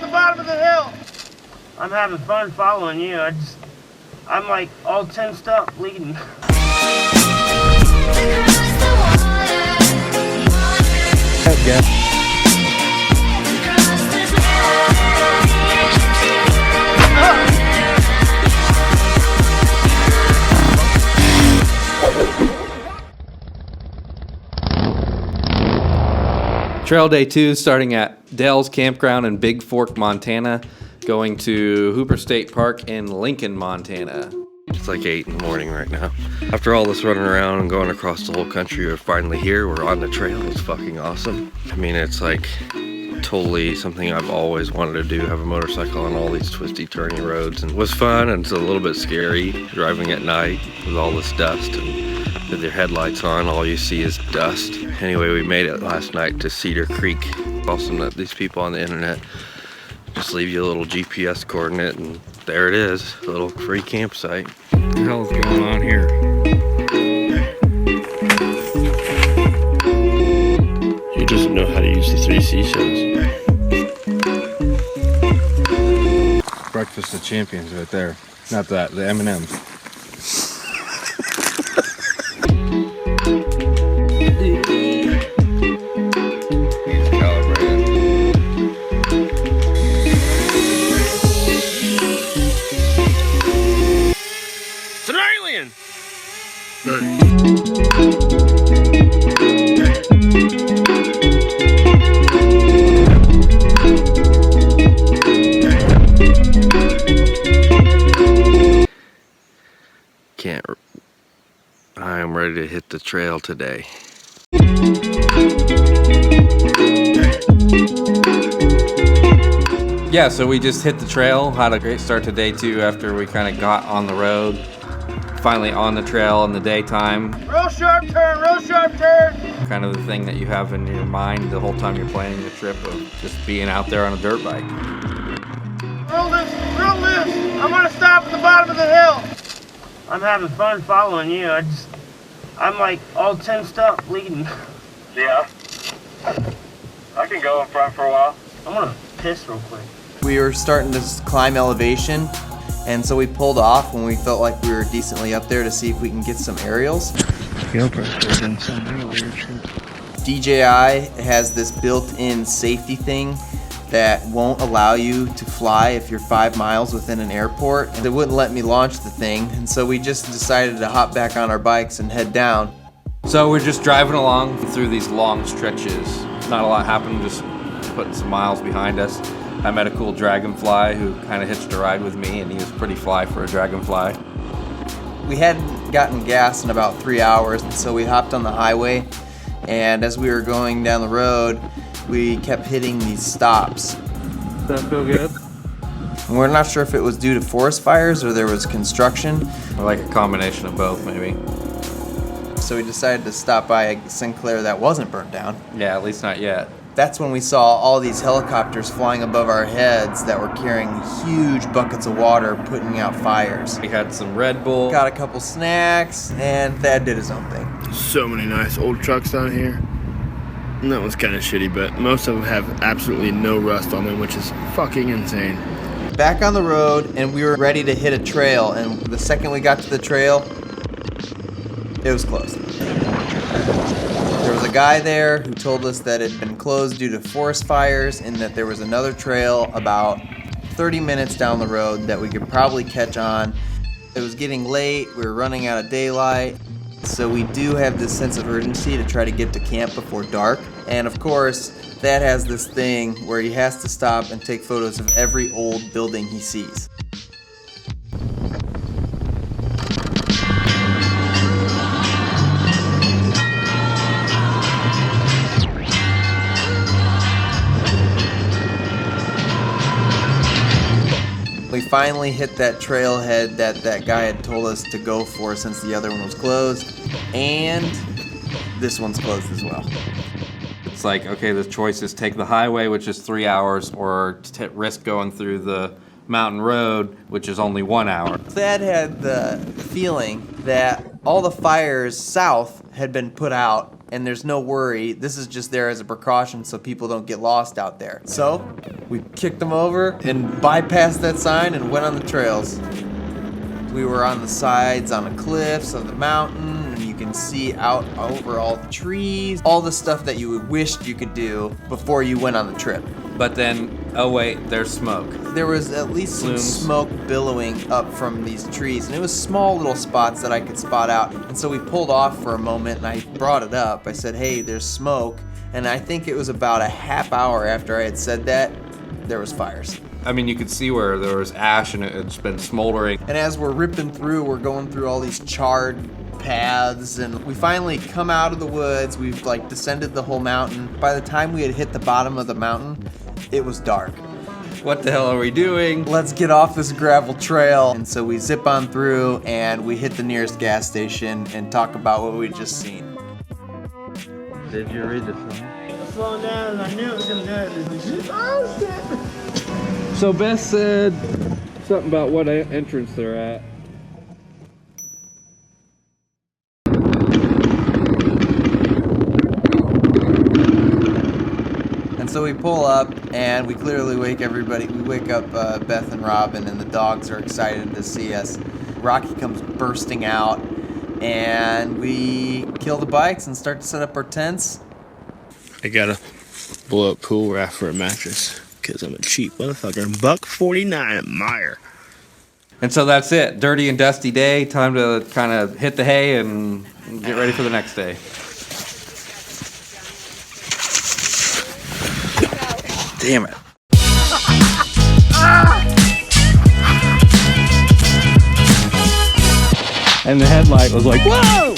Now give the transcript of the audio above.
the bottom of the hill. I'm having fun following you. I'm like all tensed up, bleeding. Yeah. Trail day 2 starting at Dell's Campground in Big Fork, Montana, going to Hooper State Park in Lincoln, Montana. It's like 8 in the morning right now. After all this running around and going across the whole country, we're finally here. We're on the trail. It's fucking awesome. I mean, it's like totally something I've always wanted to do, have a motorcycle on all these twisty, turny roads. And it was fun, and it's a little bit scary driving at night with all this dust. And with your headlights on, all you see is dust. Anyway, we made it last night to Cedar Creek. Awesome that these people on the internet just leave you a little GPS coordinate, and there it is, a little free campsite. What the hell is going on here? He doesn't know how to use the 3 seashells. Breakfast of champions right there. Not that, the M&M's. It's an alien! I am ready to hit the trail today. Yeah, so we just hit the trail, had a great start to day 2 after we kind of got on the road. Finally on the trail in the daytime. Real sharp turn, real sharp turn. Kind of the thing that you have in your mind the whole time you're planning the trip of just being out there on a dirt bike. Real loose, real loose. I'm gonna stop at the bottom of the hill. I'm having fun following you. I'm like all tensed up, bleeding. Yeah. I can go in front for a while. I'm gonna piss real quick. We were starting to climb elevation, and so we pulled off when we felt like we were decently up there to see if we can get some aerials. DJI has this built-in safety thing that won't allow you to fly if you're 5 miles within an airport. They wouldn't let me launch the thing, and so we just decided to hop back on our bikes and head down. So we're just driving along through these long stretches. Not a lot happened, just putting some miles behind us. I met a cool dragonfly who kind of hitched a ride with me, and he was pretty fly for a dragonfly. We hadn't gotten gas in about 3 hours, and so we hopped on the highway, and as we were going down the road, we kept hitting these stops. Does that feel good? And we're not sure if it was due to forest fires or there was construction. Or like a combination of both, maybe. So we decided to stop by a Sinclair that wasn't burnt down. Yeah, at least not yet. That's when we saw all these helicopters flying above our heads that were carrying huge buckets of water, putting out fires. We had some Red Bull. Got a couple snacks, and Thadd did his own thing. So many nice old trucks down here. And that one's kind of shitty, but most of them have absolutely no rust on them, which is fucking insane. Back on the road, and we were ready to hit a trail, and the second we got to the trail, it was closed. There was a guy there who told us that it had been closed due to forest fires and that there was another trail about 30 minutes down the road that we could probably catch on. It was getting late, we were running out of daylight, so we do have this sense of urgency to try to get to camp before dark. And of course, Thadd has this thing where he has to stop and take photos of every old building he sees. We finally hit that trailhead that guy had told us to go for since the other one was closed, and this one's closed as well. It's like, okay, the choice is take the highway, which is 3 hours, or risk going through the mountain road, which is only 1 hour. Thadd had the feeling that all the fires south had been put out, and there's no worry. This is just there as a precaution so people don't get lost out there. So we kicked them over and bypassed that sign and went on the trails. We were on the sides, on the cliffs of the mountain, and you can see out over all the trees, all the stuff that you wished you could do before you went on the trip. But then, oh wait, there's smoke. There was at least some Plumes. smoke billowing up from these trees, and it was small little spots that I could spot out. And so we pulled off for a moment, and I brought it up. I said, hey, there's smoke. And I think it was about a half hour after I had said that, there was fires. I mean, you could see where there was ash and it's been smoldering. And as we're ripping through, we're going through all these charred paths, and we finally come out of the woods. We've like descended the whole mountain. By the time we had hit the bottom of the mountain, it was dark. What the hell are we doing? Let's get off this gravel trail. And so we zip on through and we hit the nearest gas station and talk about what we'd just seen. Did you read the sign? Slowing down and I knew it was gonna do it. Oh shit! So Beth said something about what entrance they're at. And so we pull up and we clearly wake everybody. We wake up Beth and Robin, and the dogs are excited to see us. Rocky comes bursting out, and we kill the bikes and start to set up our tents. I got a blow up cool raft for a mattress because I'm a cheap motherfucker. $1.49 at Meyer. And so that's it. Dirty and dusty day. Time to kind of hit the hay and get ready for the next day. Damn it. And the headlight was like, whoa!